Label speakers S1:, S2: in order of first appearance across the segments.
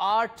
S1: 8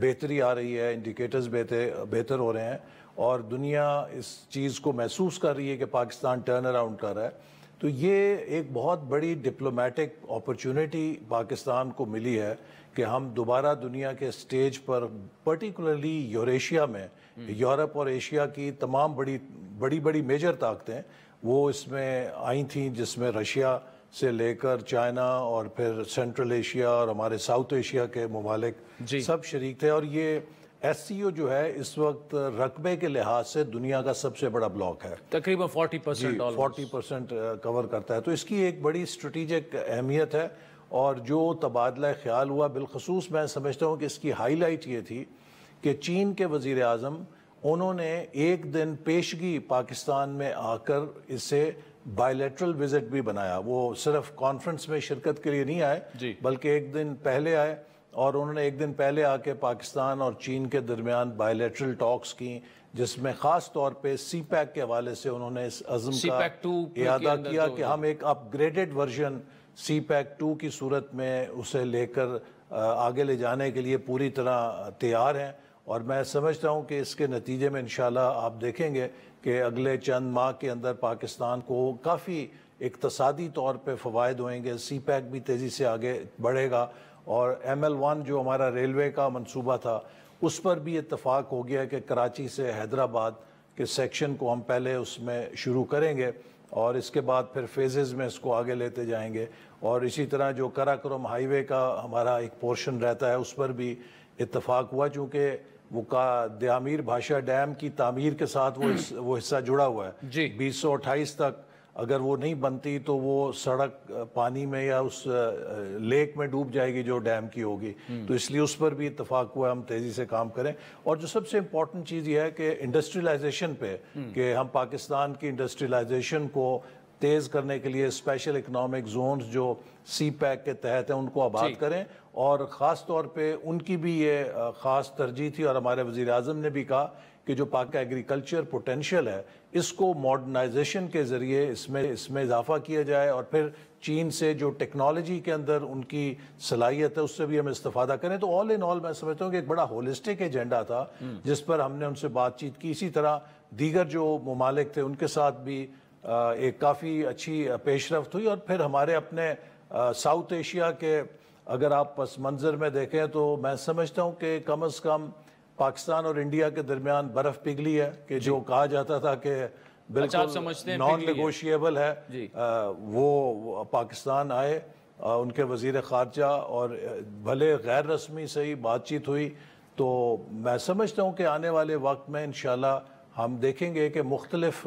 S2: بہتری آ رہی ہے, انڈیکیٹرز بہتر ہو رہے ہیں, اور دنیا اس چیز کو محسوس کر رہی ہے کہ پاکستان ٹرن اراؤنڈ کر رہا ہے. تو یہ ایک بہت بڑی ڈپلومیٹک اپرچونٹی پاکستان کو ملی ہے کہ ہم دوبارہ دنیا کے سٹیج پر, پرٹیکولرلی یوریشیا میں, یورپ اور ایشیا کی تمام بڑی میجر طاقتیں وہ اس میں آئی تھیں, جس میں رشیا سے لے کر چائنا اور پھر سینٹرل ایشیا اور ہمارے ساؤتھ ایشیا کے ممالک سب شریک تھے. اور یہ ایس سی او جو ہے اس وقت رقبے کے لحاظ سے دنیا کا سب سے بڑا بلاک ہے,
S1: تقریباً 40%
S2: کور کرتا ہے. تو اس کی ایک بڑی اسٹریٹجک اہمیت ہے, اور جو تبادلہ خیال ہوا بالخصوص میں سمجھتا ہوں کہ اس کی ہائی لائٹ یہ تھی کہ چین کے وزیر اعظم انہوں نے ایک دن پیشگی پاکستان میں آ کر اسے بائیلیٹرل وزٹ بھی بنایا. وہ صرف کانفرنس میں شرکت کے لیے نہیں آئے بلکہ ایک دن پہلے آئے, اور انہوں نے ایک دن پہلے آ کے پاکستان اور چین کے درمیان بائیلیٹرل ٹاکس کی, جس میں خاص طور پہ سی پیک کے حوالے سے انہوں نے اس عزم کا اعادہ کیا کہ ہم ایک اپ گریڈڈ ورژن سی پیک 2 کی صورت میں اسے لے کر آگے لے جانے کے لیے پوری طرح تیار ہیں. اور میں سمجھتا ہوں کہ اس کے نتیجے میں انشاءاللہ آپ دیکھیں گے کہ اگلے چند ماہ کے اندر پاکستان کو کافی اقتصادی طور پہ فوائد ہوئیں گے, سی پیک بھی تیزی سے آگے بڑھے گا, اور ML1 جو ہمارا ریلوے کا منصوبہ تھا اس پر بھی اتفاق ہو گیا کہ کراچی سے حیدرآباد کے سیکشن کو ہم پہلے اس میں شروع کریں گے اور اس کے بعد پھر فیزز میں اس کو آگے لیتے جائیں گے. اور اسی طرح جو کراکرم ہائی وے کا ہمارا ایک پورشن رہتا ہے اس پر بھی اتفاق ہوا, چونکہ وہ دیامیر بھاشا ڈیم کی تعمیر کے ساتھ وہ حصہ جڑا ہوا ہے. 2028 تک اگر وہ نہیں بنتی تو وہ سڑک پانی میں یا اس لیک میں ڈوب جائے گی جو ڈیم کی ہوگی, تو اس لیے اس پر بھی اتفاق ہوا ہم تیزی سے کام کریں. اور جو سب سے امپورٹنٹ چیز یہ ہے کہ انڈسٹریلائزیشن پہ, کہ ہم پاکستان کی انڈسٹریلائزیشن کو تیز کرنے کے لیے اسپیشل اکنامک زونز جو سی پیک کے تحت ہیں ان کو آباد کریں, اور خاص طور پہ ان کی بھی یہ خاص ترجیح تھی, اور ہمارے وزیر اعظم نے بھی کہا کہ جو پاک کا ایگریکلچر پوٹینشیل ہے اس کو ماڈرنائزیشن کے ذریعے اس میں اضافہ کیا جائے, اور پھر چین سے جو ٹیکنالوجی کے اندر ان کی صلاحیت ہے اس سے بھی ہم استفادہ کریں. تو آل ان آل میں سمجھتا ہوں کہ ایک بڑا ہولسٹک ایجنڈا تھا جس پر ہم نے ان سے بات چیت کی. اسی طرح دیگر جو ممالک تھے ان کے ساتھ بھی ایک کافی اچھی پیش رفت ہوئی. اور پھر ہمارے اپنے ساؤتھ ایشیا کے اگر آپ پس منظر میں دیکھیں تو میں سمجھتا ہوں کہ کم از کم پاکستان اور انڈیا کے درمیان برف پگھلی ہے, کہ جو کہا جاتا تھا کہ بالکل نان نیگوشیبل ہے, وہ پاکستان آئے, ان کے وزیر خارجہ, اور بھلے غیر رسمی سے ہی بات چیت ہوئی. تو میں سمجھتا ہوں کہ آنے والے وقت میں انشاءاللہ ہم دیکھیں گے کہ مختلف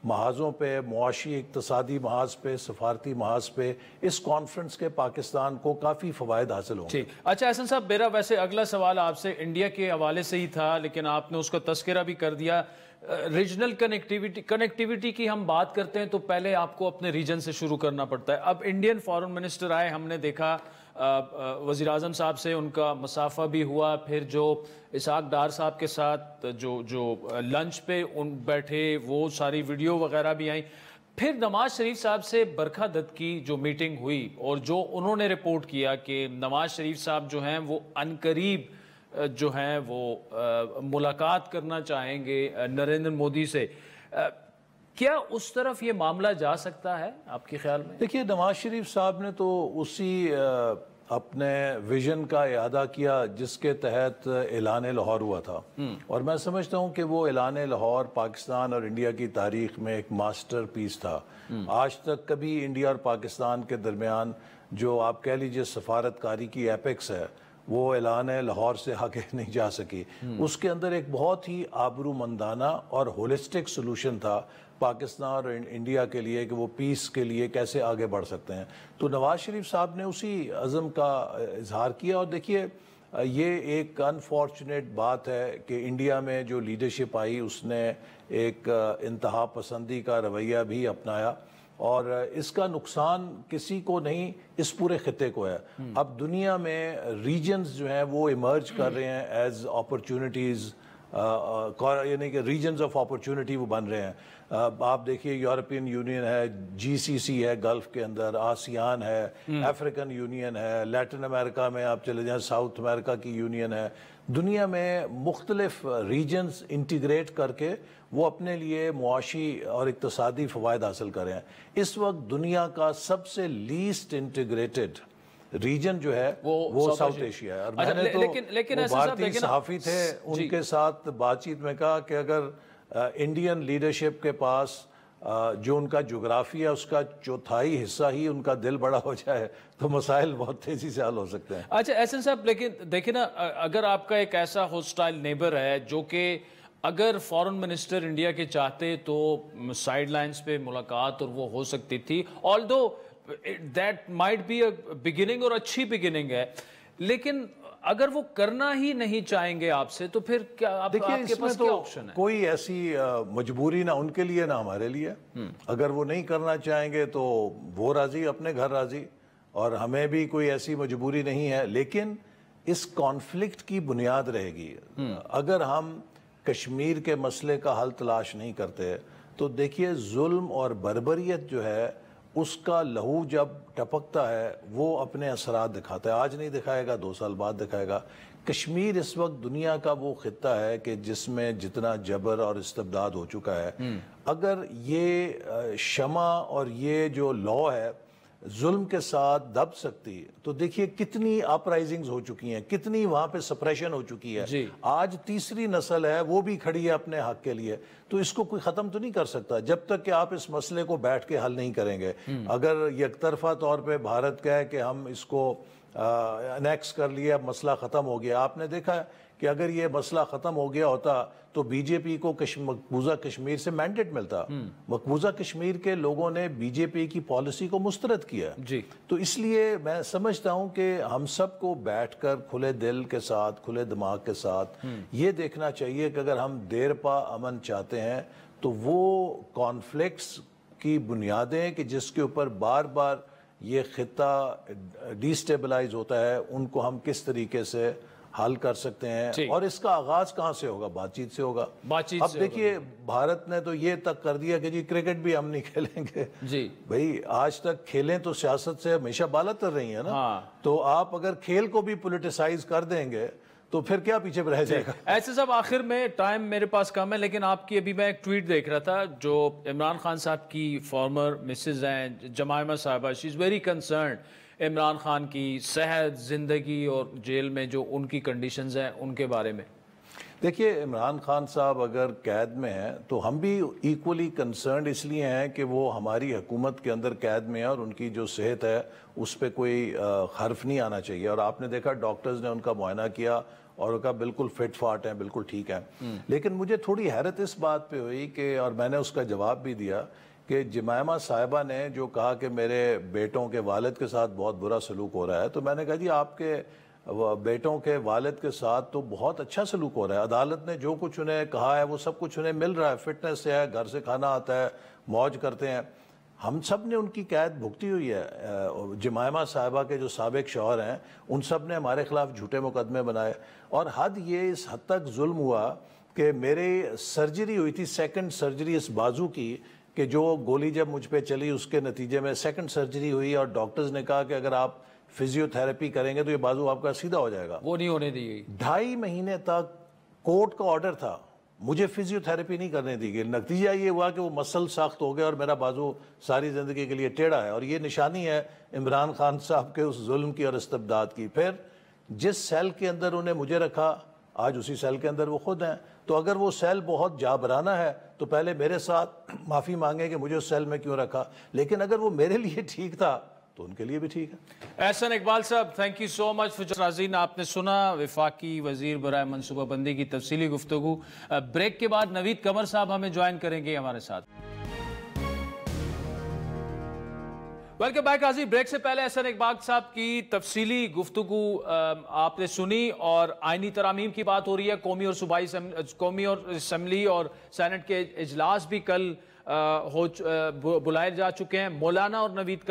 S2: محاذوں پہ, معاشی اقتصادی محاذ پہ, سفارتی محاذ پہ اس کانفرنس کے پاکستان کو کافی فوائد حاصل ہوں گے.
S1: اچھا احسن صاحب, میرا ویسے اگلا سوال آپ سے انڈیا کے حوالے سے ہی تھا, لیکن آپ نے اس کا تذکرہ بھی کر دیا. ریجنل کنیکٹیویٹی کی ہم بات کرتے ہیں تو پہلے آپ کو اپنے ریجن سے شروع کرنا پڑتا ہے. اب انڈین فارن منسٹر آئے, ہم نے دیکھا وزیر اعظم صاحب سے ان کا مصافحہ بھی ہوا, پھر جو اسحاق ڈار صاحب کے ساتھ جو لنچ پہ بیٹھے وہ ساری ویڈیو وغیرہ بھی آئیں, پھر نواز شریف صاحب سے برکھا دت کی جو میٹنگ ہوئی اور جو انہوں نے رپورٹ کیا کہ نواز شریف صاحب جو ہیں وہ عنقریب جو ہیں وہ ملاقات کرنا چاہیں گے نریندر مودی سے, کیا اس طرف یہ معاملہ جا سکتا ہے آپ کے خیال میں؟
S2: دیکھیے, نواز شریف صاحب نے تو اسی اپنے ویژن کا اعادہ کیا جس کے تحت اعلان لاہور ہوا تھا, اور میں سمجھتا ہوں کہ وہ اعلان لاہور پاکستان اور انڈیا کی تاریخ میں ایک ماسٹر پیس تھا. آج تک کبھی انڈیا اور پاکستان کے درمیان جو آپ کہہ لیجئے سفارتکاری کی ایپکس ہے وہ اعلان لاہور سے آگے نہیں جا سکی. اس کے اندر ایک بہت ہی آبرومندانہ اور ہولسٹک سلوشن تھا پاکستان اور انڈیا کے لیے کہ وہ پیس کے لیے کیسے آگے بڑھ سکتے ہیں. تو نواز شریف صاحب نے اسی عزم کا اظہار کیا. اور دیکھیے, یہ ایک انفارچونیٹ بات ہے کہ انڈیا میں جو لیڈرشپ آئی اس نے ایک انتہا پسندی کا رویہ بھی اپنایا, اور اس کا نقصان کسی کو نہیں, اس پورے خطے کو ہے. اب دنیا میں ریجنز جو ہیں وہ ایمرج کر رہے ہیں ایز اپرچونٹیز یعنی کہ ریجنز آف اپرچونٹی وہ بن رہے ہیں. آپ دیکھیے یورپین یونین ہے, GCC ہے گلف کے اندر, آسیان ہے, افریقن یونین ہے, لیٹن امریکہ میں آپ چلے جائیں ساؤتھ امریکہ کی یونین ہے. دنیا میں مختلف ریجنز انٹیگریٹ کر کے وہ اپنے لیے معاشی اور اقتصادی فوائد حاصل کر رہے ہیں. اس وقت دنیا کا سب سے لیسٹ انٹیگریٹڈ ریجن جو ہے وہ ساؤتھ ایشیا ہے. اور میں نے تو بھارتی صحافی تھے ان کے ساتھ بات چیت میں کہا کہ اگر انڈین لیڈرشپ کے پاس جو ان کا جغرافیہ ہے اس کا چوتھائی حصہ ہی ان کا دل بڑا ہو جائے تو مسائل بہت تیزی سے حل ہو سکتے ہیں.
S1: اچھا احسن صاحب, لیکن دیکھیں نا, اگر آپ کا ایک ایسا ہوسٹائل نیبر ہے جو کہ اگر فورن منسٹر انڈیا کے چاہتے تو سائیڈ لائنز پہ ملاقات اور وہ ہو سکتی تھی, although that might be a beginning, اور اچھی بگننگ ہے, لیکن اگر وہ کرنا ہی نہیں چاہیں گے آپ سے تو پھر کیا آپ کے پاس کیا آپشن ہے؟
S2: کوئی ایسی مجبوری نہ ان کے لیے نہ ہمارے لیے. اگر وہ نہیں کرنا چاہیں گے تو وہ راضی, اپنے گھر راضی, اور ہمیں بھی کوئی ایسی مجبوری نہیں ہے. لیکن اس کانفلکٹ کی بنیاد رہے گی. اگر ہم کشمیر کے مسئلے کا حل تلاش نہیں کرتے تو دیکھیے ظلم اور بربریت جو ہے اس کا لہو جب ٹپکتا ہے وہ اپنے اثرات دکھاتا ہے. آج نہیں دکھائے گا, 2 سال بعد دکھائے گا. کشمیر اس وقت دنیا کا وہ خطہ ہے کہ جس میں جتنا جبر اور استبداد ہو چکا ہے, اگر یہ شمع اور یہ جو لا ہے ظلم کے ساتھ دب سکتی تو دیکھیے کتنی اپرائزنگز ہو چکی ہیں, کتنی وہاں پہ سپریشن ہو چکی ہے. آج تیسری نسل ہے وہ بھی کھڑی ہے اپنے حق کے لیے, تو اس کو کوئی ختم تو نہیں کر سکتا جب تک کہ آپ اس مسئلے کو بیٹھ کے حل نہیں کریں گے. اگر یک طرفہ طور پہ بھارت کہے کہ ہم اس کو انیکس کر لیا, مسئلہ ختم ہو گیا, آپ نے دیکھا ہے کہ اگر یہ مسئلہ ختم ہو گیا ہوتا تو بی جے پی کو مقبوضہ کشمیر سے مینڈیٹ ملتا. مقبوضہ کشمیر کے لوگوں نے بی جے پی کی پالیسی کو مسترد کیا. تو اس لیے میں سمجھتا ہوں کہ ہم سب کو بیٹھ کر کھلے دل کے ساتھ, کھلے دماغ کے ساتھ یہ دیکھنا چاہیے کہ اگر ہم دیر پا امن چاہتے ہیں تو وہ کانفلکٹس کی بنیادیں کہ جس کے اوپر بار بار یہ خطہ ڈیسٹیبلائز ہوتا ہے ان کو ہم کس طریقے سے حل کر سکتے ہیں, اور اس کا آغاز کہاں سے ہوگا؟ بات چیت سے ہوگا. اب دیکھیے بھارت نے تو یہ تک کر دیا کہ جی کرکٹ بھی ہم نہیں کھیلیں گے. بھئی آج تک کھیلیں تو سیاست سے ہمیشہ بالا تر رہی ہیں نا, تو آپ اگر کھیل کو بھی پولیٹیسائز کر دیں گے تو پھر کیا پیچھے رہ جائے گا.
S1: ایسے صاحب آخر میں ٹائم میرے پاس کم ہے, لیکن آپ کی ابھی میں ایک ٹویٹ دیکھ رہا تھا جو عمران خان صاحب کی فارمر مسز ہیں جمائمہ صاحبہ, she is very concerned Imran Khan کی صحت, زندگی اور جیل میں جو ان کی کنڈیشنز ہیں ان کے بارے میں.
S2: دیکھیے عمران خان صاحب اگر قید میں ہیں تو ہم بھی ایکولی کنسرنڈ اس لیے ہیں کہ وہ ہماری حکومت کے اندر قید میں ہیں اور ان کی جو صحت ہے اس پہ کوئی حرف نہیں آنا چاہیے. اور آپ نے دیکھا ڈاکٹرز نے ان کا معائنہ کیا اور ان کا بالکل فٹ فاٹ ہیں, بالکل ٹھیک ہیں. لیکن مجھے تھوڑی حیرت اس بات پہ ہوئی کہ, اور میں نے اس کا جواب بھی دیا, کہ جمائمہ صاحبہ نے جو کہا کہ میرے بیٹوں کے والد کے ساتھ بہت برا سلوک ہو رہا ہے, تو میں نے کہا جی آپ کے بیٹوں کے والد کے ساتھ تو بہت اچھا سلوک ہو رہا ہے. عدالت نے جو کچھ انہیں کہا ہے وہ سب کچھ انہیں مل رہا ہے, فٹنس سے ہے, گھر سے کھانا آتا ہے, موج کرتے ہیں. ہم سب نے ان کی قید بھگتی ہوئی ہے. جمائمہ صاحبہ کے جو سابق شوہر ہیں ان سب نے ہمارے خلاف جھوٹے مقدمے بنائے, اور حد یہ اس حد تک ظلم ہوا کہ میری سرجری ہوئی تھی, سیکنڈ سرجری اس بازو کی, کہ جو گولی جب مجھ پہ چلی اس کے نتیجے میں سیکنڈ سرجری ہوئی, اور ڈاکٹرز نے کہا کہ اگر آپ فزیو تھراپی کریں گے تو یہ بازو آپ کا سیدھا ہو جائے گا.
S1: وہ نہیں ہونے دی گئی.
S2: 2.5 مہینے تک کورٹ کا آرڈر تھا, مجھے فزیو تھراپی نہیں کرنے دی گئی. نتیجہ یہ ہوا کہ وہ مسل ساخت ہو گیا اور میرا بازو ساری زندگی کے لیے ٹیڑھا ہے. اور یہ نشانی ہے عمران خان صاحب کے اس ظلم کی اور استبداد کی. پھر جس سیل کے اندر انہیں مجھے رکھا آج اسی سیل کے اندر وہ خود ہیں. تو اگر وہ سیل بہت جابرانہ ہے تو پہلے میرے ساتھ معافی مانگیں کہ مجھے اس سیل میں کیوں رکھا, لیکن اگر وہ میرے لیے ٹھیک تھا تو ان کے لیے بھی ٹھیک ہے.
S1: احسن اقبال صاحب, thank you so much for ناظرین, آپ نے سنا وفاقی وزیر برائے منصوبہ بندی کی تفصیلی گفتگو. بریک کے بعد نوید قمر صاحب ہمیں جوائن کریں گے ہمارے ساتھ. ویلکم بیک ناظرین. بریک سے پہلے احسن اقبال صاحب کی تفصیلی گفتگو آپ نے سنی, اور آئینی ترامیم کی بات ہو رہی ہے. قومی اور اسمبلی اور سینٹ کے اجلاس بھی کل بلائے جا چکے ہیں. مولانا اور نوید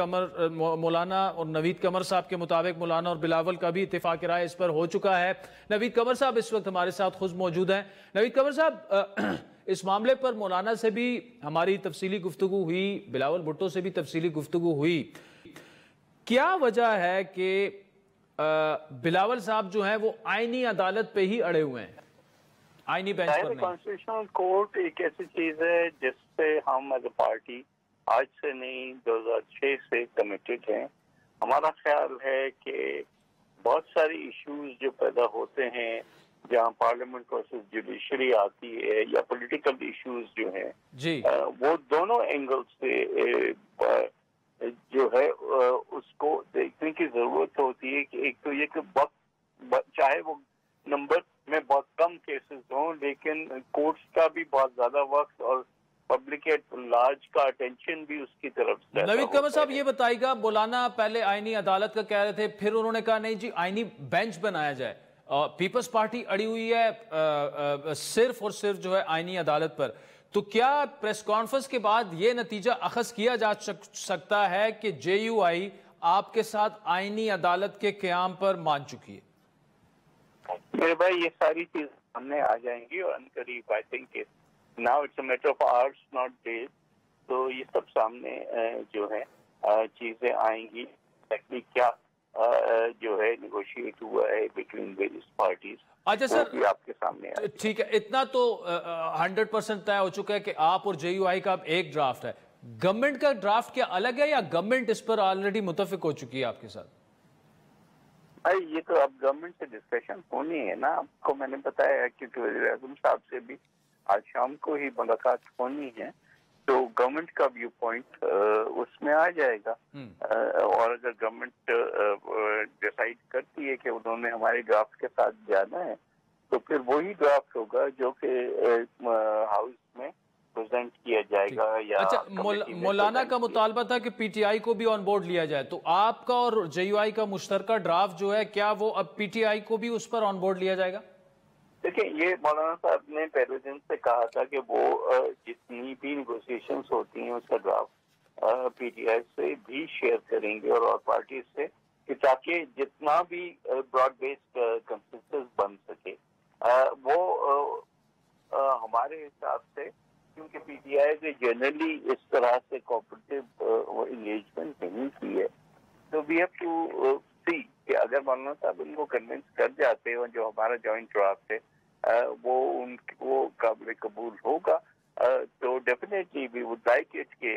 S1: قمر صاحب کے مطابق مولانا اور بلاول کا بھی اتفاق رائے اس پر ہو چکا ہے. نوید قمر صاحب اس وقت ہمارے ساتھ خود موجود ہیں. نوید قمر صاحب، اس معاملے پر مولانا سے بھی ہماری تفصیلی گفتگو ہوئی، بلاول بھٹو سے بھی تفصیلی گفتگو ہوئی. کیا وجہ ہے کہ بلاول صاحب جو ہیں وہ آئینی عدالت پہ ہی اڑے ہوئے ہیں، آئینی بینچ پر نہیں؟
S3: کانسٹیٹیوشنل کورٹ ایک ایسی چیز ہے جس سے ہم ایز اے پارٹی آج سے نہیں 2006 سے کمیٹڈ ہیں. ہمارا خیال ہے کہ بہت ساری ایشوز جو پیدا ہوتے ہیں جہاں پارلیمنٹ ورسز جوڈیشری آتی ہے یا پولیٹیکل ایشوز جو ہیں
S1: جی
S3: وہ دونوں اینگل سے جو ہے اس کو دیکھنے کی ضرورت ہوتی ہے. کہ ایک تو یہ کہ چاہے وہ نمبر میں بہت کم کیسز ہوں لیکن کورٹس کا بھی بہت زیادہ وقت اور پبلک ایٹ لارج کا اٹینشن بھی اس کی طرف سے.
S1: نوید قمر صاحب یہ بتائیے گا، مولانا پہلے آئینی عدالت کا کہہ رہے تھے، پھر انہوں نے کہا نہیں جی آئینی بینچ بنایا جائے. پیپلز پارٹی اڑی ہوئی ہے صرف اور صرف جو ہے آئینی عدالت پر. تو کیا پریس کانفرنس کے بعد یہ نتیجہ اخذ کیا جا سکتا ہے کہ جے یو آئی آپ کے ساتھ آئینی عدالت کے قیام پر مان چکی ہے؟
S3: میرے بھائی یہ ساری چیز سامنے آ جائیں گی اور قریب I think now it's a matter of hours not days. تو یہ سب سامنے جو ہے چیزیں آئیں گی. کیا جو ہے نیگوشیٹ ہوا ہے بٹوین ویریس پارٹیز.
S1: اچھا سر،
S3: آپ کے سامنے
S1: ٹھیک ہے، اتنا تو 100% طے ہو چکا ہے کہ آپ اور جے یو آئی کا اب ایک ڈرافٹ ہے. گورنمنٹ کا ڈرافٹ کیا الگ ہے یا گورنمنٹ اس پر آلریڈی متفق ہو چکی ہے آپ کے ساتھ؟
S3: یہ تو اب گورنمنٹ سے ڈسکشن ہونی ہے نا. آپ کو میں نے بتایا کیونکہ وزیر اعظم صاحب سے بھی آج شام کو ہی ملاقات ہونی ہے تو گورنمنٹ کا ویو پوائنٹ اس میں آ جائے گا. اور اگر گورنمنٹ ڈیسائیڈ کرتی ہے کہ انہوں نے ہمارے ڈرافٹ کے ساتھ جانا ہے تو پھر وہی ڈرافٹ ہوگا جو کہ ہاؤس میں پریزنٹ کیا جائے گا. یا
S1: اچھا، مولانا کا مطالبہ تھا کہ پی ٹی آئی کو بھی آن بورڈ لیا جائے، تو آپ کا اور جے یو آئی کا مشترکہ ڈرافٹ جو ہے کیا وہ اب پی ٹی آئی کو بھی اس پر آن بورڈ لیا جائے گا؟
S3: دیکھیں یہ مولانا صاحب نے پہلے دن سے کہا تھا کہ وہ جتنی بھی نیگوشیشنز ہوتی ہیں اس کا ڈرافٹ پی ٹی آئی سے بھی شیئر کریں گے اور پارٹیز سے، کہ تاکہ جتنا بھی براڈ بیسڈ کنسنسس بن سکے. وہ ہمارے حساب سے کیونکہ پی ٹی آئی نے جنرلی اس طرح سے کوآپریٹو انگیجمنٹ نہیں کی ہے تو وی ہیو ٹو سی کہ اگر مولانا صاحب ان کو کنونس کر جاتے ہیں جو ہمارا جوائنٹ ڈرافٹ ہے وہ ان کو قابل قبول ہوگا تو definitely we would like it کہ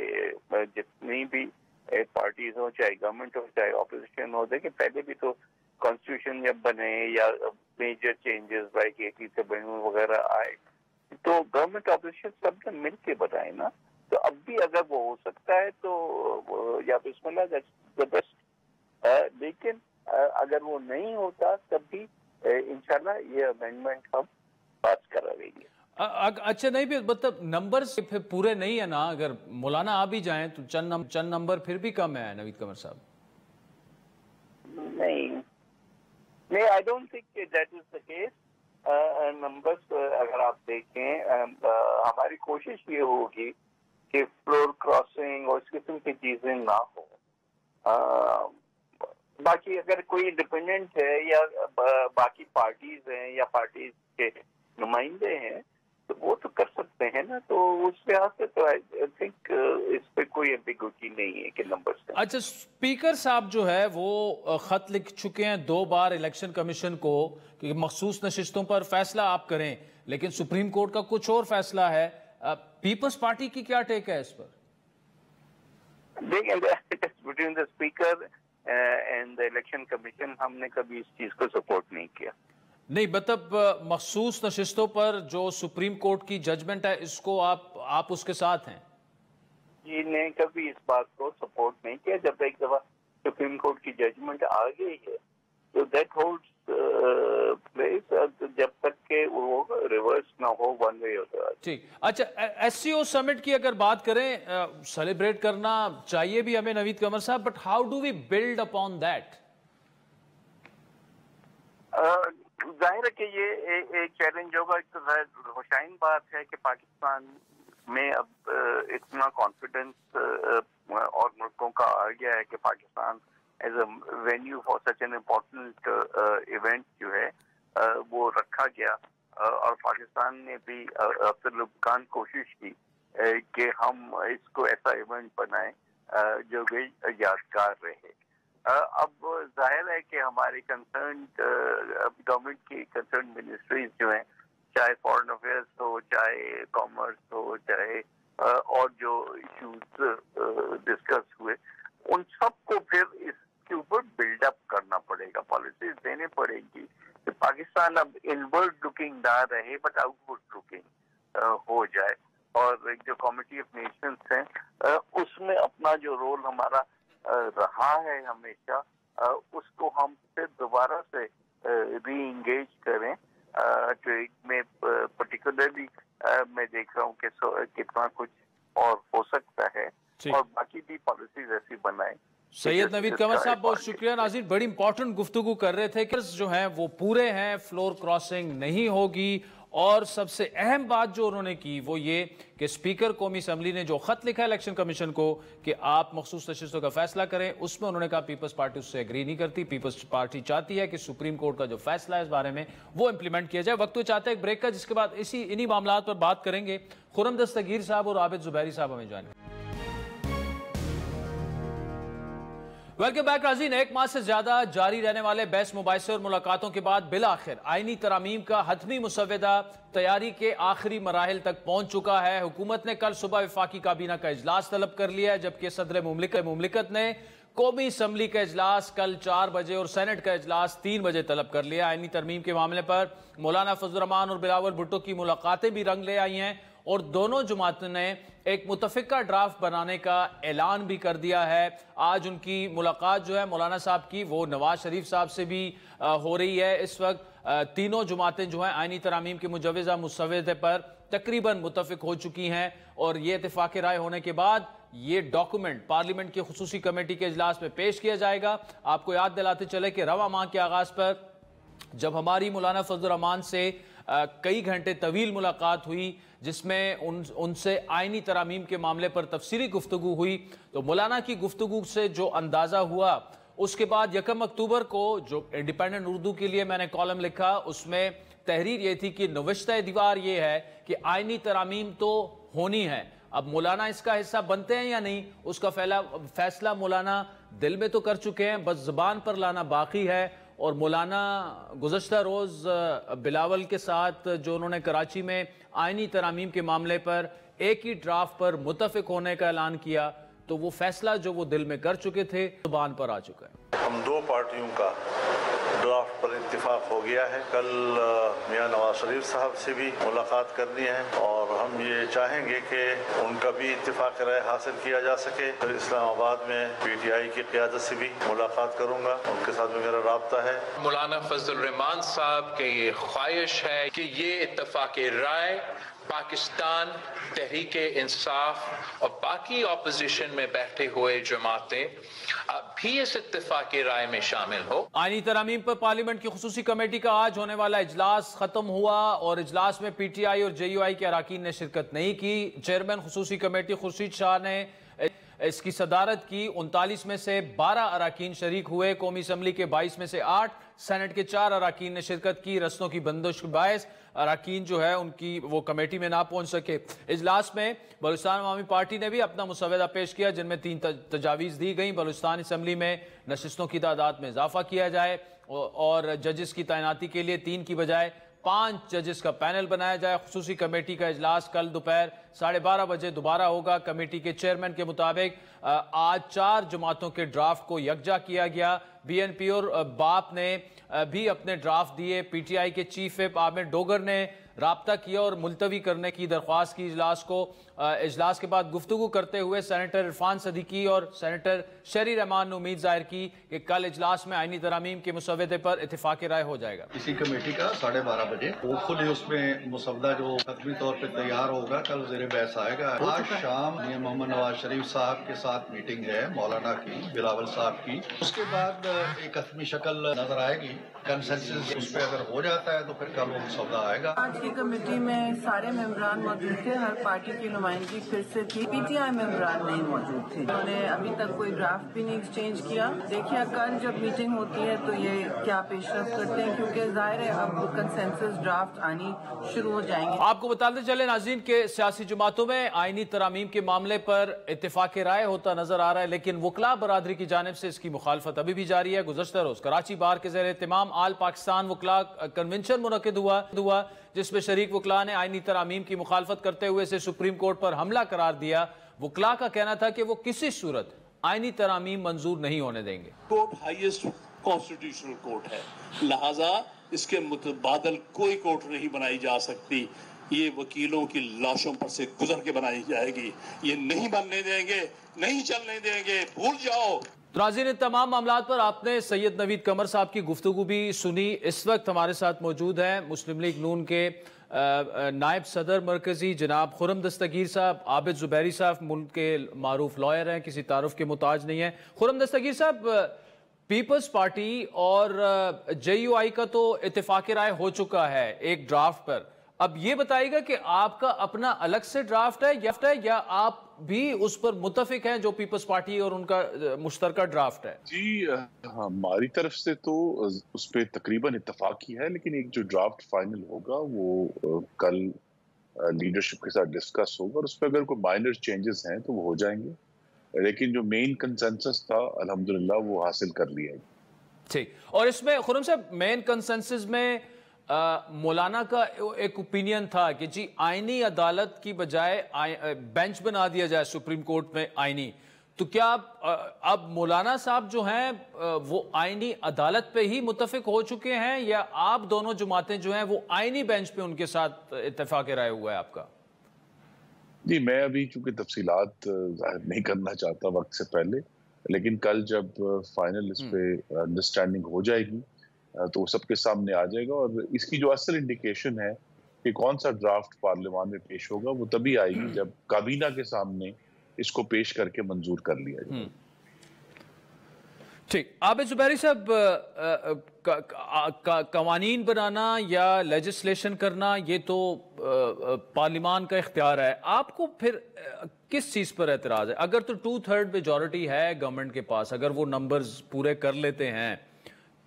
S3: جتنی بھی پارٹیز ہوں چاہے گورنمنٹ ہو چاہے اپوزیشن ہو. دیکھیں پہلے بھی تو کانسٹیٹیوشن جب بنے یا میجر چینجز لائک 87 وغیرہ آئے تو گورنمنٹ اپوزیشن سب نے مل کے بتائے نا. تو اب بھی اگر وہ ہو سکتا ہے تو یا بسم اللہ دیٹس دی بیسٹ. لیکن اگر وہ نہیں ہوتا تب بھی انشاءاللہ یہ امینڈمنٹ ہم پاس کرا دیں گے.
S1: اچھا نہیں بھی مطلب نمبر پھر پورے نہیں ہے نا، اگر مولانا آ بھی جائیں تو چند نمبر پھر بھی کم ہے نوید قمر صاحب.
S3: نہیں I don't think that is the case. Numbers اگر آپ دیکھیں ہماری کوشش یہ ہوگی کہ فلور کراسنگ اور اس قسم کی چیزیں نہ ہوں. باقی اگر کوئی انڈیپینڈنٹ ہے یا باقی پارٹیز ہیں یا پارٹیز کے نمائندے ہیں تو وہ تو کر سکتے ہیں نا. تو اس لحاظ سے تو آئی تھنک اس پہ کوئی ایمبیگوٹی نہیں ہے کہ نمبر سے.
S1: اچھا، اسپیکر صاحب جو ہے وہ خط لکھ چکے ہیں 2 بار الیکشن کمیشن کو کہ مخصوص نشستوں پر فیصلہ آپ کریں، لیکن سپریم کورٹ کا کچھ اور فیصلہ ہے. پیپلز پارٹی کی کیا ٹیک ہے اس پر؟
S3: دیکھیں between the speaker and the election commission ہم نے کبھی اس چیز کو سپورٹ نہیں کیا.
S1: نہیں مطلب مخصوص نشستوں پر جو سپریم کورٹ کی ججمنٹ ہے اس کو آپ اس کے ساتھ ہیں؟
S3: جی نے کبھی اس بات کو سپورٹ نہیں کیا. جب ایک دفعہ سپریم کورٹ کی ججمنٹ آ گئی ہے تو دیٹ ہولڈز پلیس جب تک کہ وہ ریورس نہ ہو ون وے ہوتا ہے.
S1: ٹھیک. اچھا، ایس سی او سمٹ کی اگر بات کریں سیلیبریٹ کرنا چاہیے بھی ہمیں نوید قمر صاحب، but how do we build upon that?
S3: ظاہر ہے کہ یہ ایک چیلنج ہوگا. ایک تو ہوشائن بات ہے کہ پاکستان میں اب اتنا کانفیڈنس اور ملکوں کا آ گیا ہے کہ Pakistan as a venue for such an important event جو ہے وہ رکھا گیا، اور پاکستان نے بھی افسر کوشش کی کہ ہم اس کو ایسا ایونٹ بنائیں جو کہ یادگار رہے۔ اب ظاہر ہے کہ ہماری کنسرنڈ گورنمنٹ کی کنسرنڈ منسٹریز جو ہیں، چاہے فارن افیئرس ہو، چاہے کامرس ہو، چاہے اور جو ایشوز ڈسکس ہوئے، ان سب کو پھر اس کے اوپر بلڈ اپ کرنا پڑے گا، پالیسیز دینے پڑے گی کہ پاکستان اب انورڈ لکنگ نہ رہے بٹ آؤٹ ورڈ لکنگ ہو جائے، اور جو کمیٹی آف نیشنز ہیں اس میں اپنا جو رول ہمارا رہا ہے ہمیشہ، اس کو ہم پھر دوبارہ سے ری انگیج کریں۔ ٹریڈ میں پرٹیکولرلی میں دیکھ رہا ہوں کہ کتنا کچھ اور ہو سکتا ہے، اور باقی بھی پالیسیز ایسی بنائیں۔
S1: سید نوید قمر صاحب بہت شکریہ۔ ناظرین بڑی امپورٹنٹ گفتگو کر رہے تھے کہ جو ہیں وہ پورے ہیں، فلور کراسنگ نہیں ہوگی، اور سب سے اہم بات جو انہوں نے کی وہ یہ کہ اسپیکر قومی اسمبلی نے جو خط لکھا ہے الیکشن کمیشن کو کہ آپ مخصوص نشستوں کا فیصلہ کریں، اس میں انہوں نے کہا پیپلز پارٹی اس سے ایگری نہیں کرتی، پیپلز پارٹی چاہتی ہے کہ سپریم کورٹ کا جو فیصلہ ہے اس بارے میں وہ امپلیمنٹ کیا جائے۔ وقت تو چاہتے ہیں ایک بریک کا، جس کے بعد انہی معاملات پر بات کریں گے۔ خرم دستگیر صاحب اور عابد زبیری صاحب ہمیں جوائن۔ ویلکم بیک ناظرین۔ ایک ماہ سے زیادہ جاری رہنے والے بحث مباحثے اور ملاقاتوں کے بعد بالآخر آئینی ترامیم کا حتمی مسودہ تیاری کے آخری مراحل تک پہنچ چکا ہے۔ حکومت نے کل صبح وفاقی کابینہ کا اجلاس طلب کر لیا ہے، جبکہ صدر مملکت نے قومی اسمبلی کا اجلاس کل 4 بجے اور سینٹ کا اجلاس 3 بجے طلب کر لیا۔ آئینی ترمیم کے معاملے پر مولانا فضل الرحمان اور بلاول بھٹو کی ملاقاتیں بھی رنگ لے آئی ہیں، اور دونوں جماعتوں نے ایک متفقہ ڈرافٹ بنانے کا اعلان بھی کر دیا ہے۔ آج ان کی ملاقات جو ہے مولانا صاحب کی وہ نواز شریف صاحب سے بھی ہو رہی ہے۔ اس وقت تینوں جماعتیں جو ہیں آئینی ترامیم کے مجوزہ مسودے پر تقریباً متفق ہو چکی ہیں، اور یہ اتفاق رائے ہونے کے بعد یہ ڈاکومنٹ پارلیمنٹ کی خصوصی کمیٹی کے اجلاس میں پیش کیا جائے گا۔ آپ کو یاد دلاتے چلے کہ رواں ماہ کے آغاز پر جب ہماری مولانا فضل الرحمان سے کئی گھنٹے طویل ملاقات ہوئی، جس میں ان سے آئینی ترامیم کے معاملے پر تفصیلی گفتگو ہوئی، تو مولانا کی گفتگو سے جو اندازہ ہوا، اس کے بعد 1 اکتوبر کو جو انڈیپینڈنٹ اردو کے لیے میں نے کالم لکھا، اس میں تحریر یہ تھی کہ نوشتہ دیوار یہ ہے کہ آئینی ترامیم تو ہونی ہے، اب مولانا اس کا حصہ بنتے ہیں یا نہیں، اس کا فیصلہ مولانا دل میں تو کر چکے ہیں، بس زبان پر لانا باقی ہے۔ اور مولانا گزشتہ روز بلاول کے ساتھ جو انہوں نے کراچی میں آئینی ترامیم کے معاملے پر ایک ہی ڈرافٹ پر متفق ہونے کا اعلان کیا، تو وہ فیصلہ جو وہ دل میں کر چکے تھے زبان پر آ چکا ہے۔
S4: ہم دو پارٹیوں کا ڈرافٹ پر اتفاق ہو گیا ہے۔ کل میاں نواز شریف صاحب سے بھی ملاقات کرنی ہے، اور ہم یہ چاہیں گے کہ ان کا بھی اتفاق رائے حاصل کیا جا سکے۔ اسلام آباد میں پی ٹی آئی کی قیادت سے بھی ملاقات کروں گا، ان کے ساتھ میرا رابطہ ہے۔
S5: مولانا فضل الرحمان صاحب کی یہ خواہش ہے کہ یہ اتفاق رائے پاکستان تحریک انصاف اور باقی اپوزیشن میں بیٹھے ہوئے جماعتیں بھی اس اتفاق رائے میں شامل ہو۔
S1: آئینی ترامیم پر پارلیمنٹ کی خصوصی کمیٹی کا آج ہونے والا اجلاس ختم ہوا، اور اجلاس میں پی ٹی آئی اور جے یو آئی کے اراکین نے شرکت نہیں کی۔ چیئرمین خصوصی کمیٹی خورشید شاہ نے اس کی صدارت کی۔ 39 میں سے 12 اراکین شریک ہوئے، قومی اسمبلی کے 22 میں سے 8، سینٹ کے 4 اراکین نے شرکت کی۔ رستوں کی بندش کے باعث اراکین جو ہے ان کی وہ کمیٹی میں نہ پہنچ سکے۔ اجلاس میں بلوچستان عوامی پارٹی نے بھی اپنا مسودہ پیش کیا، جن میں 3 تجاویز دی گئیں۔ بلوچستان اسمبلی میں نشستوں کی تعداد میں اضافہ کیا جائے، اور ججز کی تعیناتی کے لیے 3 کی بجائے 5 ججز کا پینل بنایا جائے۔ خصوصی کمیٹی کا اجلاس کل دوپہر 12:30 بجے دوبارہ ہوگا۔ کمیٹی کے چیئرمین کے مطابق آج 4 جماعتوں کے ڈرافٹ کو یکجا کیا گیا۔ بی این پی اور باپ نے بھی اپنے ڈرافٹ دیے۔ پی ٹی آئی کے چیف وپ عامر ڈوگر نے رابطہ کیا اور ملتوی کرنے کی درخواست کی اجلاس کو۔ اجلاس کے بعد گفتگو کرتے ہوئے سینیٹر عرفان صدیقی اور سینیٹر شہری رحمان نے امید ظاہر کی کہ کل اجلاس میں آئینی ترامیم کے مسودے پر اتفاق رائے ہو جائے گا۔
S6: اسی کمیٹی کا 12:30 بجے ہوپفلی اس میں مسودہ جو حتمی طور پہ تیار ہوگا کل زیر بحث آئے گا۔ آج شام محمد نواز شریف صاحب کے ساتھ میٹنگ ہے مولانا کی، بلاول صاحب کی۔ اس کے بعد ایک حتمی شکل نظر آئے گی، کنسنسس اس پہ اگر ہو جاتا ہے تو پھر کل وہ مسودہ آئے گا۔
S7: آج کی کمیٹی میں سارے ممبران موجود تھے، ہر پارٹی کی نمائندگی پھر سے تھی، پی ٹی آئی ممبران نہیں موجود تھے، انہوں نے ابھی تک کوئی ڈرافٹ بھی نہیں ایکسچینج کیا۔ دیکھیے کل جب میٹنگ ہوتی ہے تو یہ کیا پیش رفت کرتے ہیں، کیونکہ ظاہر ہے اب کنسنسس ڈرافٹ آنی شروع ہو جائیں گے۔
S1: آپ کو بتاتے چلے ناظرین کہ سیاسی جماعتوں میں آئینی ترامیم کے معاملے پر اتفاق رائے ہوتا نظر آ رہا ہے، لیکن وکلاء برادری کی جانب سے اس کی مخالفت ابھی بھی جاری ہے۔ گزشتہ روز کراچی بار کے زیر اہتمام آل پاکستان وکلاء کنونشن منعقد ہوا جس میں شریک وکلاء نے آئینی ترامیم کی مخالفت کرتے ہوئے اسے سپریم کورٹ پر حملہ قرار دیا۔ وکلاء کا کہنا تھا کہ وہ کسی صورت آئینی ترامیم منظور نہیں ہونے دیں گے۔
S8: کورٹ ہائیسٹ کانسٹیٹیوشنل کورٹ ہے، لہذا اس کے متبادل کوئی کورٹ نہیں بنائی جا سکتی، یہ وکیلوں کی لاشوں پر سے گزر کے بنائی جائے گی، یہ نہیں بننے دیں گے، نہیں چلنے دیں گے، بھول جاؤ۔
S1: ناظرین، تمام معاملات پر آپ نے سید نوید قمر صاحب کی گفتگو بھی سنی۔ اس وقت ہمارے ساتھ موجود ہیں مسلم لیگ نون کے نائب صدر مرکزی جناب خرم دستگیر صاحب۔ عابد زبیری صاحب ملک کے معروف لائر ہیں، کسی تعارف کے محتاج نہیں ہیں۔ خرم دستگیر صاحب، پیپلز پارٹی اور جے یو آئی کا تو اتفاق رائے ہو چکا ہے ایک ڈرافٹ پر، اب یہ بتائیے گا کہ آپ کا اپنا الگ سے ڈرافٹ ہے یا آپ بھی اس پر متفق ہیں جو پیپلز پارٹی اور ان کا مشترکہ ڈرافٹ ہے؟
S9: جی ہماری طرف سے تو اس پہ تقریباً اتفاق ہی ہے، لیکن ایک جو ڈرافٹ فائنل ہوگا وہ کل لیڈرشپ کے ساتھ ڈسکس ہوگا، اور اس پہ اگر کوئی مائنر چینجز ہیں تو وہ ہو جائیں گے، لیکن جو مین کنسنسس تھا الحمدللہ وہ حاصل کر لیا ہے۔
S1: ٹھیک، اور اس میں خرم صاحب مین کنسنسس میں مولانا کا ایک اوپینین تھا کہ جی آئینی عدالت کی بجائے بینچ بنا دیا جائے سپریم کورٹ میں آئینی، تو کیا اب مولانا صاحب جو ہیں وہ آئینی عدالت پہ ہی متفق ہو چکے ہیں، یا آپ دونوں جماعتیں جو ہیں وہ آئینی بینچ پہ ان کے ساتھ اتفاق رائے ہوا ہے آپ کا؟
S9: جی میں ابھی چونکہ تفصیلات ظاہر نہیں کرنا چاہتا وقت سے پہلے، لیکن کل جب فائنل اس پہ انڈرسٹینڈنگ ہو جائے گی تو سب کے سامنے آ جائے گا، اور اس کی جو اصل انڈیکیشن ہے کہ کون سا ڈرافٹ پارلیمان میں پیش ہوگا وہ تبھی آئے گی جب کابینہ کے سامنے اس کو پیش کر کے منظور کر لیا جائے۔
S1: ٹھیک، عابد زبیری صاحب، قوانین بنانا یا لیجسلیشن کرنا یہ تو پارلیمان کا اختیار ہے، آپ کو پھر کس چیز پر اعتراض ہے؟ اگر تو 2/3 میجورٹی ہے گورنمنٹ کے پاس، اگر وہ نمبرز پورے کر لیتے ہیں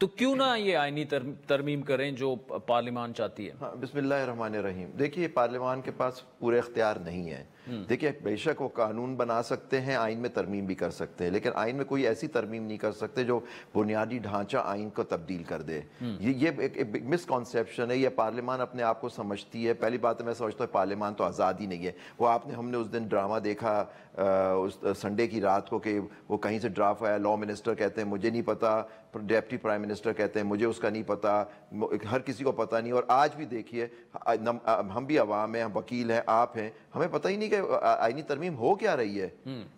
S1: تو کیوں نہ یہ آئینی ترمیم کریں جو پارلیمان چاہتی ہے؟
S10: بسم اللہ الرحمن الرحیم۔ دیکھیے پارلیمان کے پاس پورے اختیار نہیں ہے، دیکھیے بے شک وہ قانون بنا سکتے ہیں، آئین میں ترمیم بھی کر سکتے ہیں، لیکن آئین میں کوئی ایسی ترمیم نہیں کر سکتے جو بنیادی ڈھانچہ آئین کو تبدیل کر دے۔ یہ ایک مس کانسیپشن ہے، یہ پارلیمان اپنے آپ کو سمجھتی ہے۔ پہلی بات میں سمجھتا ہوں پارلیمان تو آزاد ہی نہیں ہے، وہ ہم نے اس دن ڈرامہ دیکھا اس سنڈے کی رات کو کہ وہ کہیں سے ڈرافٹ آیا، لا منسٹر کہتے ہیں مجھے نہیں پتا، ڈیپٹی پرائم منسٹر کہتے ہیں مجھے اس کا نہیں پتا، ہر کسی کو پتا نہیں۔ اور آج بھی دیکھیے ہم بھی عوام ہیں، ہم وکیل ہیں، آپ ہیں، ہمیں پتہ ہی نہیں کہ آئینی ترمیم ہو کیا رہی ہے،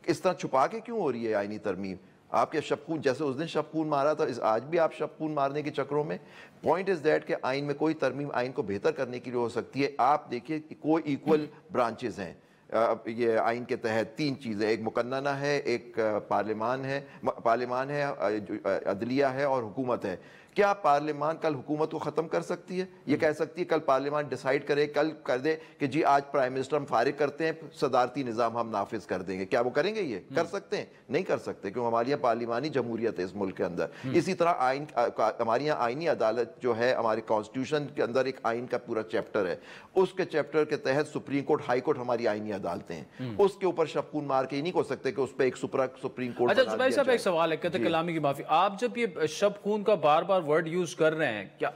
S10: اس طرح چھپا کے کیوں ہو رہی ہے آئینی ترمیم۔ آپ کے شب خون، جیسے اس دن شب خون مارا تھا، آج بھی آپ شب خون مارنے کے چکروں میں۔ پوائنٹ از دیٹ کہ آئین میں کوئی ترمیم آئین کو بہتر کرنے کے لیے ہو سکتی ہے۔ آپ دیکھیے کوئی ایکول برانچز ہیں یہ آئین کے تحت، 3 چیزیں، ایک مقننہ ہے، ایک پارلیمان ہے، عدلیہ ہے اور حکومت ہے۔ کیا پارلیمان کل حکومت کو ختم کر سکتی ہے؟ یہ کہہ سکتی ہے کل پارلیمان ڈیسائیڈ کرے، کل کر دے کہ جی آج پرائم منسٹر ہم فارغ کرتے ہیں، صدارتی نظام ہم نافذ کر دیں گے؟ کیا وہ کریں گے؟ یہ کر سکتے ہیں؟ نہیں کر سکتے، کیوں ہمارے یہاں پارلیمانی جمہوریت ہے اس ملک کے اندر۔ اسی طرح ہمارے یہاں آئینی عدالت جو ہے، ہمارے کانسٹیٹیوشن کے اندر ایک آئین کا پورا چیپٹر ہے، اس کے چیپٹر کے تحت سپریم کورٹ، ہائی کورٹ ہماری آئینی عدالتیں ہیں، اس کے اوپر شب خون مار کے ہی نہیں ہو سکتے کہ اس پہ ایک سپریم کورٹ۔
S1: اچھا زبیر صاحب ایک سوال ہے، کہتے کلامی کی معافی، آپ جب یہ شب خون کا بار بار ورڈ یوز کر رہے ہیں، کیا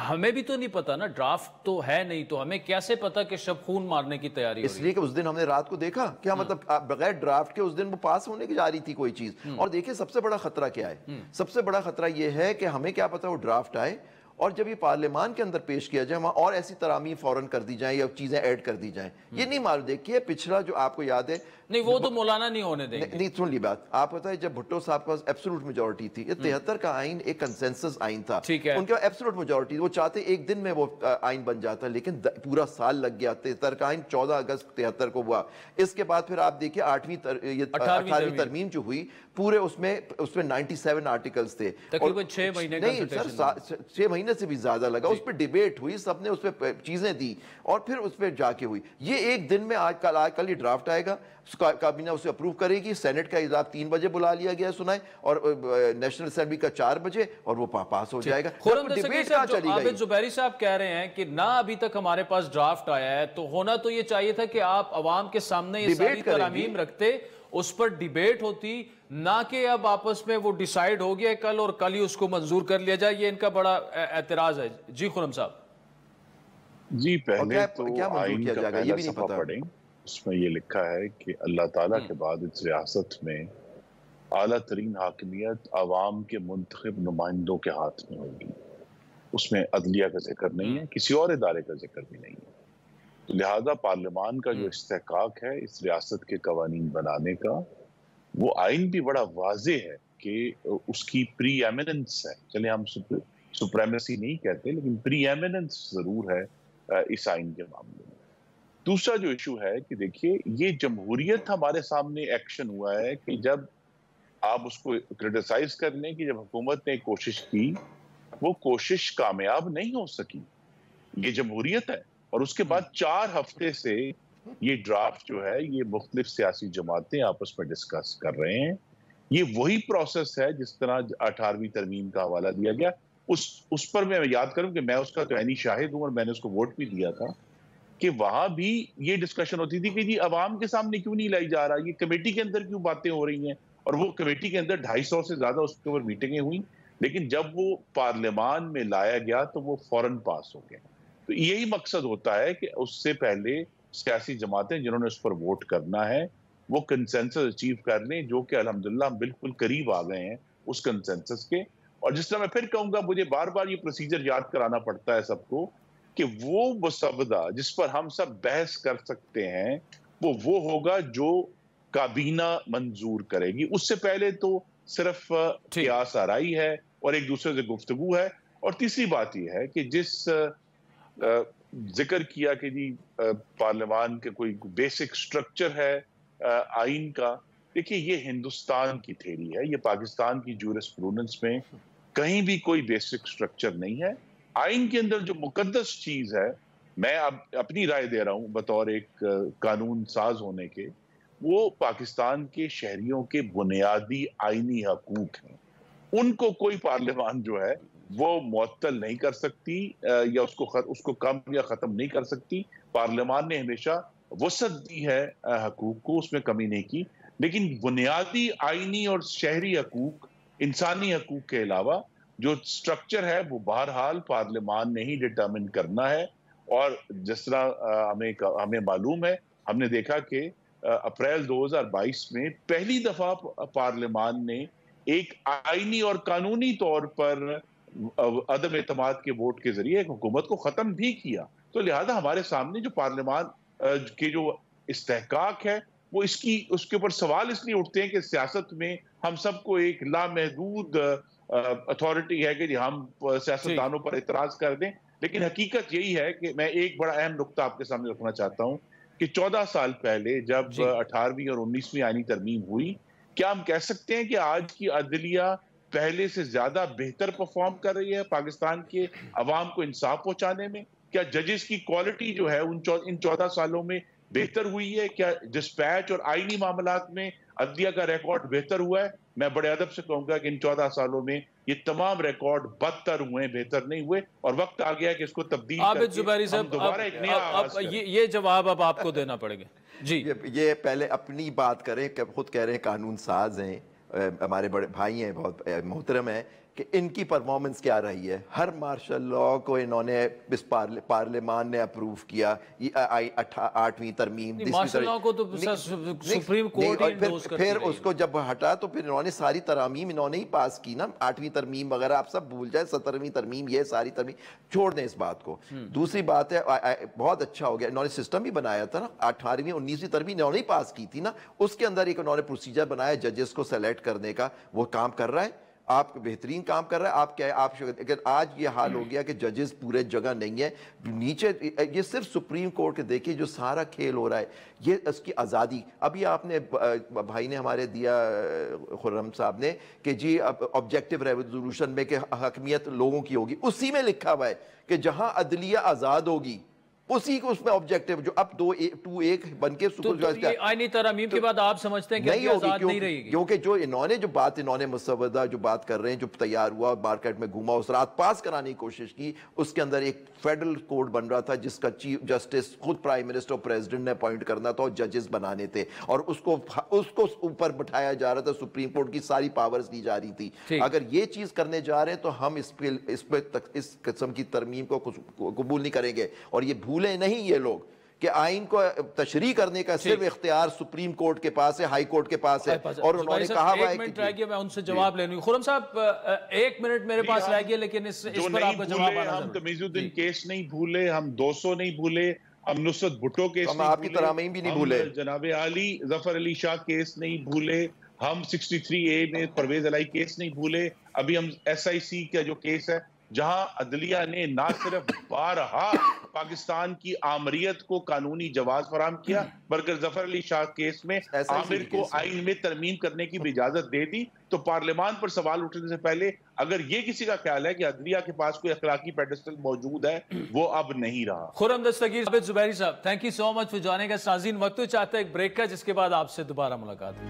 S1: ہمیں بھی تو نہیں پتا نا، ڈرافٹ تو ہے نہیں، تو ہمیں کیسے پتا کہ شب خون مارنے کی تیاری ہو رہی ہے؟
S10: اس لیے کہ اس دن ہم نے رات کو دیکھا، کیا مطلب بغیر ڈرافٹ کے اس دن وہ پاس ہونے کی جا رہی تھی کوئی چیز۔ اور دیکھیں سب سے بڑا خطرہ کیا ہے؟ سب سے بڑا خطرہ یہ ہے کہ ہمیں کیا پتا وہ ڈرافٹ آئے اور جب یہ پارلیمان کے اندر پیش کیا جائے وہاں اور ایسی ترامیم فوراً کر دی جائیں یا چیزیں ایڈ کر دی جائیں۔ یہ نہیں معلوم، دیکھیے پچھلا جو آپ کو یاد ہے
S1: نہیں وہ تو مولانا نہیں ہونے دیں گے.
S10: نہیں سن لی بات, آپ پتہ ہے جب بھٹو صاحب کے پاس ایبسولوٹ میجورٹی تھی, 73 کا آئین ایک کنسنسس آئین تھا, ان کے پاس ایبسولوٹ میجورٹی, وہ چاہتے ایک دن میں وہ آئین بن جاتا, لیکن پورا سال لگ گیا. 73 کا آئین 14 اگست 73 کو ہوا. اس کے بعد پھر آپ دیکھیں 18ویں ترمیم جو ہوئی, پورے اس میں 97 آرٹیکلز تھے,
S1: تقریباً 6 مہینے.
S10: نہیں سر 6 مہینے سے بھی زیادہ لگا. اس پہ ڈیبیٹ ہوئی, سب نے اس پہ چیزیں دی اور پھر اس پہ جا کے ہوئی. یہ ایک دن میں آج کل یہ ڈرافٹ آئے گا, کابینہ اسے اپروو کرے گی, سینٹ کا اجلاس 3 بجے بلا لیا گیا سنائے, اور نیشنل اسمبلی کا 4 بجے, اور وہ پاس ہو جائے گا.
S1: عابد زبیری صاحب کہہ رہے ہیں کہ نہ ابھی تک ہمارے پاس ڈرافٹ آیا ہے, تو ہونا تو یہ چاہیے تھا کہ آپ عوام کے سامنے یہ ساری ترامیم رکھتے, اس پر ڈیبیٹ ہوتی, نہ کہ اب آپس میں وہ ڈیسائیڈ ہو گیا کل اور کل ہی اس کو منظور کر لیا جائے. یہ ان کا بڑا اعتراض ہے. جی خرم صاحب.
S9: جی پہلے تو آئین کا پہلا صفحہ پڑھیں, اس میں یہ لکھا ہے کہ اللہ تعالیٰ کے بعد اس ریاست میں اعلیٰ ترین حاکمیت عوام کے منتخب نمائندوں کے ہاتھ میں ہوگی. اس میں عدلیہ کا ذکر نہیں ہے, کسی اور ادارے کا ذکر بھی نہیں ہے. تو لہٰذا پارلیمان کا جو استحقاق ہے اس ریاست کے قوانین بنانے کا, وہ آئین بھی بڑا واضح ہے کہ اس کی پری ایمیننس ہے. چلیں ہم سپریمیسی نہیں کہتے, لیکن پری ایمیننس ضرور ہے اس آئین کے معاملے میں. دوسرا جو ایشو ہے کہ دیکھیے, یہ جمہوریت ہمارے سامنے ایکشن ہوا ہے کہ جب آپ اس کو کرٹیسائز کر لیں کہ جب حکومت نے کوشش کی, وہ کوشش کامیاب نہیں ہو سکی. یہ جمہوریت ہے. اور اس کے بعد 4 ہفتے سے یہ ڈرافٹ جو ہے یہ مختلف سیاسی جماعتیں آپس میں ڈسکس کر رہے ہیں. یہ وہی پروسیس ہے جس طرح 18ویں ترمیم کا حوالہ دیا گیا. اس پر میں یاد کروں کہ میں اس کا تو عینی شاہد ہوں, اور میں نے اس کو ووٹ بھی دیا تھا, کہ وہاں بھی یہ ڈسکشن ہوتی تھی کہ جی عوام کے سامنے کیوں نہیں لائی جا رہا, یہ کمیٹی کے اندر کیوں باتیں ہو رہی ہیں. اور وہ کمیٹی کے اندر 250 سے زیادہ اس کے اوپر میٹنگیں ہوئیں, لیکن جب وہ پارلیمان میں لایا گیا تو وہ فوراً پاس ہو گیا. تو یہی مقصد ہوتا ہے کہ اس سے پہلے سیاسی جماعتیں جنہوں نے اس پر ووٹ کرنا ہے وہ کنسنسس اچیو کر لیں, جو کہ الحمدللہ ہم بالکل قریب آ گئے ہیں اس کنسنسس کے. اور جس طرح میں پھر کہوں گا, مجھے بار بار یہ پروسیجر یاد کرانا پڑتا ہے سب کو, کہ وہ مسودہ جس پر ہم سب بحث کر سکتے ہیں وہ ہوگا جو کابینہ منظور کرے گی. اس سے پہلے تو صرف قیاس آرائی ہے اور ایک دوسرے سے گفتگو ہے. اور تیسری بات یہ ہے کہ جس ذکر کیا کہ جی پارلیمان کے کوئی بیسک سٹرکچر ہے آئین کا, دیکھیے یہ ہندوستان کی تھیری ہے, یہ پاکستان کی جورسپروڈنس میں کہیں بھی کوئی بیسک سٹرکچر نہیں ہے. آئین کے اندر جو مقدس چیز ہے, میں اب اپنی رائے دے رہا ہوں بطور ایک قانون ساز ہونے کے, وہ پاکستان کے شہریوں کے بنیادی آئینی حقوق ہیں. ان کو کوئی پارلیمان جو ہے وہ معطل نہیں کر سکتی یا اس کو کم یا ختم نہیں کر سکتی. پارلیمان نے ہمیشہ وسعت دی ہے حقوق کو, اس میں کمی نہیں کی, لیکن بنیادی آئینی اور شہری حقوق, انسانی حقوق کے علاوہ جو سٹرکچر ہے وہ بہرحال پارلیمان نے ہی ڈٹرمن کرنا ہے. اور جس طرح ہمیں معلوم ہے, ہم نے دیکھا کہ اپریل 2022 میں پہلی دفعہ پارلیمان نے ایک آئینی اور قانونی طور پر عدم اعتماد کے ووٹ کے ذریعے ایک حکومت کو ختم بھی کیا. تو لہذا ہمارے سامنے جو پارلیمان کے جو استحقاق ہے وہ اس کے اوپر سوال اس لیے اٹھتے ہیں کہ سیاست میں ہم سب کو ایک لامحدود اتھارٹی ہے کہ جی ہم سیاستدانوں پر اعتراض کر دیں. لیکن حقیقت یہی ہے کہ میں ایک بڑا اہم نقطہ آپ کے سامنے رکھنا چاہتا ہوں کہ 14 سال پہلے جب 18ویں اور 19ویں آئینی ترمیم ہوئی, کیا ہم کہہ سکتے ہیں کہ آج کی عدلیہ پہلے سے زیادہ بہتر پرفارم کر رہی ہے پاکستان کے عوام کو انصاف پہنچانے میں؟ کیا ججز کی کوالٹی جو ہے ان 14 سالوں میں بہتر ہوئی ہے؟ کیا ڈسپیچ اور آئینی معاملات میں عدلیہ کا ریکارڈ بہتر ہوا ہے؟ میں بڑے ادب سے کہوں گا کہ ان 14 سالوں میں یہ تمام ریکارڈ بدتر ہوئے, بہتر نہیں ہوئے, اور وقت آ گیا کہ اس کو تبدیل
S1: عابد زبیری صاحب یہ جواب اب آپ کو دینا پڑے گا. جی
S10: یہ پہلے اپنی بات کریں کہ خود کہہ رہے ہیں قانون ساز ہیں, ہمارے بڑے بھائی ہیں, بہت محترم ہیں, کہ ان کی پرفارمنس کیا رہی ہے. ہر مارشل لا کو انہوں نے اس پارلیمان نے اپروو کیا, 8ویں ترمیم,
S1: مارشل لا کو تو سپریم کورٹ ہی انڈورس کرتی
S10: پھر
S1: رہی
S10: اس کو جب ہٹا تو پھر انہوں نے ساری ترامیم انہوں نے ہی پاس کی نا, 8ویں ترمیم وغیرہ آپ سب بھول جائیں, 17ویں ترمیم, یہ ساری ترمیم چھوڑ دیں اس بات کو. دوسری بات ہے بہت اچھا ہو گیا, انہوں نے سسٹم بھی بنایا تھا نا, 18ویں 19ویں ترمیم انہوں نے ہی پاس کی تھی نا, اس کے اندر ایک انہوں نے پروسیجر بنایا ججز کو سلیکٹ کرنے کا, وہ کام کر رہا ہے, آپ بہترین کام کر رہا ہے. آپ کیا اگر آج یہ حال ہو گیا کہ ججز پورے جگہ نہیں ہیں نیچے, یہ صرف سپریم کورٹ کے دیکھیے جو سارا کھیل ہو رہا ہے, یہ اس کی آزادی. ابھی آپ نے بھائی نے ہمارے دیا, خرم صاحب نے, کہ جی آبجیکٹو ریزولوشن میں کہ حکمیت لوگوں کی ہوگی, اسی میں لکھا ہوا ہے کہ جہاں عدلیہ آزاد ہوگی اسی کو اس میں آبجیکٹو جو اب 2-1 بن کے
S1: آئینی ترامیم کے بعد آپ سمجھتے ہیں کہ آزاد نہیں رہے گی,
S10: کیونکہ جو انہوں نے مسودہ جو بات کر رہے ہیں, جو تیار ہوا, مارکیٹ میں گھوما, اس رات پاس کرانے کی کوشش کی, اس کے اندر ایک فیڈرل کوڈ بن رہا تھا جس کا چیف جسٹس خود پرائم منسٹر اور پریزیڈنٹ نے اپوائنٹ کرنا تھا اور ججز بنانے تھے, اور اس کو اوپر بٹھایا جا رہا تھا, سپریم کورٹ کی ساری پاورز دی جا رہی تھی. اگر یہ چیز کرنے جا رہے ہیں تو ہم اس قسم کی ترمیم کو قبول نہیں کریں گے. اور یہ بھولیں نہیں یہ لوگ کہ آئین کو تشریح کرنے کا صرف اختیار سپریم کورٹ کے پاس ہے, ہائی کورٹ کے پاس ہے, اور انہوں نے کہا ہوا ہے.
S1: 1 منٹ رہ گیا, میں ان سے جواب لے لوں. خرم صاحب 1 منٹ میرے پاس رہ گیا, لیکن اس پر آپ کا جواب آنا.
S9: ہم تمیز الدین کیس نہیں بھولے, ہم 200 نہیں بھولے, ہم نصرت بھٹو کیس
S10: ہم آپ کی ترامیم بھی نہیں بھولے,
S9: جناب علی ظفر علی شاہ کیس نہیں بھولے, ہم 63A میں پرویز الہی کیس نہیں بھولے, ابھی ہم SIC کا جو کیس ہے جہاں عدلیہ نے نہ صرف بارہا پاکستان کی آمریت کو قانونی جواز فراہم کیا, بلکہ ظفر علی شاہ کیس میں عامر کو آئین میں ترمیم کرنے کی بھی اجازت دے دی. تو پارلیمان پر سوال اٹھنے سے پہلے اگر یہ کسی کا خیال ہے کہ عدلیہ کے پاس کوئی اخلاقی پیڈسٹل موجود ہے, وہ اب نہیں رہا.
S1: خرم دستگیر, عابد زبیری صاحب, thank you so much for joining us. ناظرین وقت تو چاہتا ہے ایک بریک کا, جس کے بعد آپ سے دوبارہ ملاقات ہوئی.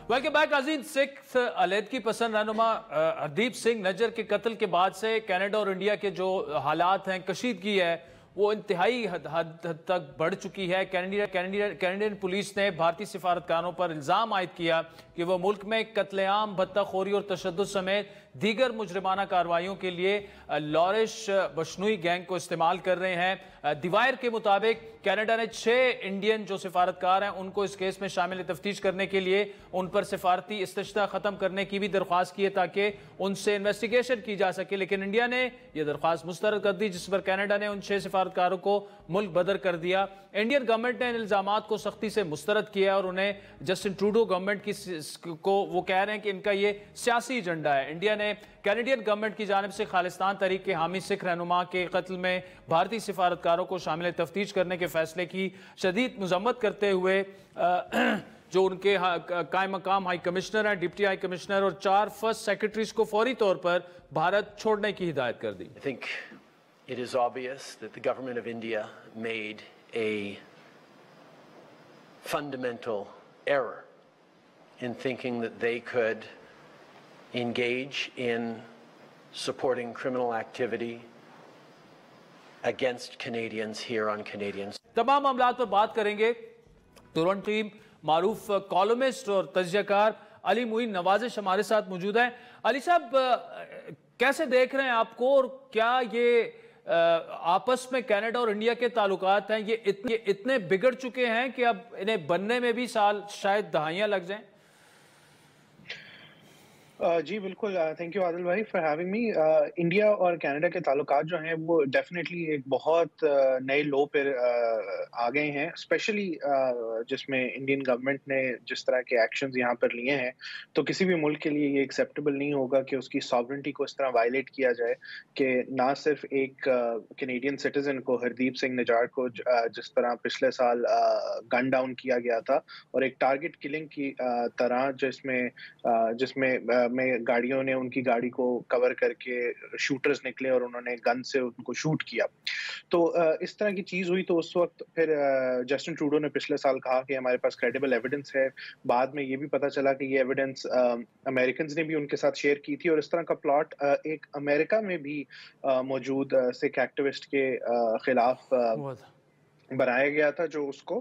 S1: ویلکم بیک ناظرین. سکھ علیحدگی پسند رہنما ہردیپ سنگھ نجر کے قتل کے بعد سے کینیڈا اور انڈیا کے جو حالات ہیں, کشیدگی ہے, وہ انتہائی حد تک بڑھ چکی ہے. کینیڈین پولیس نے بھارتی سفارتکاروں پر الزام عائد کیا کہ وہ ملک میں قتل عام, بھتہ خوری اور تشدد سمیت دیگر مجرمانہ کارروائیوں کے لیے لارش بشنوئی گینگ کو استعمال کر رہے ہیں. دی وائر کے مطابق کینیڈا نے 6 انڈین جو سفارتکار ہیں ان کو اس کیس میں شامل تفتیش کرنے کے لیے ان پر سفارتی استشفاء ختم کرنے کی بھی درخواست کی ہے تاکہ ان سے انویسٹیگیشن کی جا سکے, لیکن انڈیا نے یہ درخواست مسترد کر دی, جس پر کینیڈا نے ان 6 سفارتکاروں کو ملک بدر کر دیا. انڈین گورنمنٹ نے ان الزامات کو سختی سے مسترد کیا اور انہیں جسٹن ٹروڈو گورنمنٹ کو وہ کہہ رہے ہیں کہ ان کا یہ سیاسی ایجنڈا ہے. انڈیا نے کینیڈین گورنمنٹ کی جانب سے خالصتان تحریک کے حامی سکھ رہنما کے قتل میں بھارتی سفارتکاروں کو شامل تفتیش کرنے کے فیصلے کی شدید مذمت کرتے ہوئے جو ان کے قائم مقام ہائی کمشنر ہیں, ڈپٹی ہائی کمشنر اور 4 فرسٹ سیکرٹریز کو فوری طور پر بھارت چھوڑنے کی ہدایت کر دی.
S11: I think it is obvious that the government of India made a fundamental error in thinking that they could engage in supporting criminal activity against Canadians here on Canadians.
S1: تمام معاملات پر بات کریں گے. ٹورنٹو ٹیم معروف columnist اور تجزیہ کار علی معین نوازش ہمارے ساتھ موجود ہیں. علی صاحب, کیسے دیکھ رہے ہیں آپ کو, اور کیا یہ آپس میں کینیڈا اور انڈیا کے تعلقات ہیں یہ اتنے بگڑ چکے ہیں کہ اب انہیں بننے میں بھی سال شاید دہائیاں لگ جائیں؟
S12: جی بالکل, تھینک یو عادل بھائی فار ہیونگ می. انڈیا اور کینیڈا کے تعلقات جو ہیں وہ ڈیفینیٹلی ایک بہت نئے لو پر آ گئے ہیں, اسپیشلی جس میں انڈین گورنمنٹ نے جس طرح کے ایکشنز یہاں پر لیے ہیں, تو کسی بھی ملک کے لیے یہ ایکسیپٹیبل نہیں ہوگا کہ اس کی ساورنٹی کو اس طرح وائلیٹ کیا جائے کہ نہ صرف ایک کینیڈین سٹیزن کو, ہردیپ سنگھ نجار کو, جس طرح پچھلے سال گن ڈاؤن کیا گیا تھا اور ایک ٹارگٹ کلنگ کی طرح, جس میں گاڑیوں نے ان کی گاڑی کو کور کر کے شوٹرز نکلے اور انہوں نے گن سے ان کو شوٹ کیا. تو اس طرح کی چیز ہوئی تو اس وقت پھر جسٹن ٹروڈو نے پچھلے سال کہا کہ ہمارے پاس کریڈیبل ایویڈنس ہے. بعد میں یہ بھی پتا چلا کہ یہ ایویڈنس امریکنز نے بھی ان کے ساتھ شیئر کی تھی, اور اس طرح کا پلاٹ ایک امریکہ میں بھی موجود سکھ ایکٹیوسٹ کے خلاف بنایا گیا تھا, جو اس کو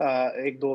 S12: 1-2